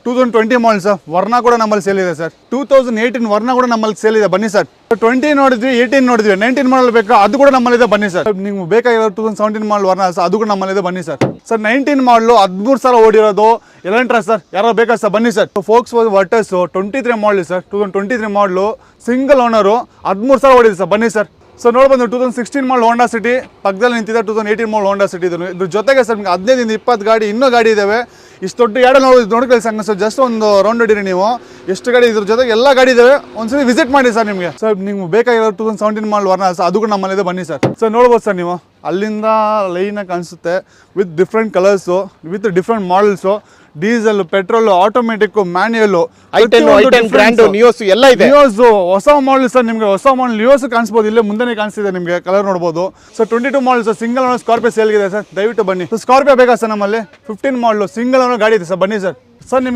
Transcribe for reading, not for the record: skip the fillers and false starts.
2020 model sir, ವರ್ಣ ಕೂಡ ನಮ್ಮಲ್ಲಿ ಸೇಲ್ ಇದೆ ಸರ್. 2018 ವರ್ಣ ಕೂಡ ನಮ್ಮಲ್ಲಿ ಸೇಲ್ ಇದೆ, ಬನ್ನಿ ಸರ್. 20 ನೋಡಿದ್ವಿ, 18 ನೋಡಿದ್ವಿ, 19 ಮಾಡಲ್ ಬೇಕಾ ಅದು ಕೂಡ ನಮ್ಮಲ್ಲಿದೆ, ಬನ್ನಿ ಸರ್. ನಿಮ್ಗೆ ಬೇಕಾಗಿರೋ 2017 ಮಾಡಲ್ ವರ್ಣ ಸರ್, ಅದು ಕೂಡ ನಮ್ಮಲ್ಲಿದೆ, ಬನ್ನಿ ಸರ್. 19 ಮಾಡಲು 13 ಸಲ ಓಡಿರೋದು ಎಲೆಂಟ್ರಾ ಸರ್, ಯಾರೋ ಬೇಕಾ ಸರ್, ಬನ್ನಿ sir. Forks Virtus 23 model sir, 2023 ಮಾಡಲು ಸಿಂಗಲ್ ಓನರು 13 ಸಲ ಓಡಿದೆ ಸರ್, ಬನ್ನಿ ಸರ್. ಸೊ ನೋಡ್ಬಂದು 2016 ಮಾಡಲ್ ಹೋಂಡಾ ಸಿಟಿ ಪಕ್ಕದಲ್ಲಿ ನಿಂತಿದೆ. 2018 ಮಾಡಲ್ ಹೋಂಡಾ ಸಿಟಿ ಇದ್ರ ಜೊತೆಗೆ ಸರ್ ನಿಮ್ಗೆ 15-20 ಗಾಡಿ ಇನ್ನೂ ಗಾಡಿ ಇದಾವೆ. ಇಷ್ಟು ದೊಡ್ಡ ಎರಡು ನೋಡ್ಕೊಳ್ಳಿ ಸಂಘ ಸರ್, ಜಸ್ಟ್ ಒಂದು ರೌಂಡ್ ಹೊಡೀರಿ ನೀವು, ಎಷ್ಟು ಗಾಡಿ ಇದ್ರ ಜೊತೆಗೆ ಎಲ್ಲ ಗಾಡಿ ಇದಾವೆ. ಒಂದ್ಸರಿ ವಿಸಿಟ್ ಮಾಡಿ ಸರ್. ನಿಮಗೆ ಸರ್ ನಿಮ್ಗೆ ಬೇಕಾಗಿರೋ 2017 ಮಾಡಲ್ ವರ್ಣ ಸರ್, ಅದು ಕೂಡ ನಮ್ಮಲ್ಲಿದೆ, ಬನ್ನಿ ಸರ್. ಸರ್ ನೋಡ್ಬೋದು ಸರ್, ನೀವು ಅಲ್ಲಿಂದ ಲೈನಾಗಿ ಕಾಣಿಸುತ್ತೆ with different colours, with different models, diesel, petrol, automatic, manual, Nios ಎಲ್ಲ ಇದೆ. ನಿಯೋಸ್ ಹೊಸ ಮಾಡಲ್ ಸರ್, ನಿಮಗೆ ಹೊಸ ಮಾಡಲ್ ನಿಯೋಸ್ ಕಾಣಿಸ್ಬೋದು, ಇಲ್ಲೇ ಮುಂದೆ ಕಾಣಿಸ್ತಿದೆ ನಿಮಗೆ, ಕಲರ್ ನೋಡ್ಬೋದು sir. 22 model sir, single owner Scorpio ಸೇಲ್ಗಿದೆ ಸರ್, ದಯವಿಟ್ಟು ಬನ್ನಿ. ಸ್ಕಾರ್ಪಿಯೋ ಬೇಕಾ ಸರ್, ನಮ್ಮಲ್ಲಿ 15 ಮಾಡಲು ಸಿಂಗಲ್ ಓನರ್ ಗಾಡಿ ಇದೆ ಸರ್, ಬನ್ನಿ ಸರ್. ಸರ್ ನಿಮಗೆ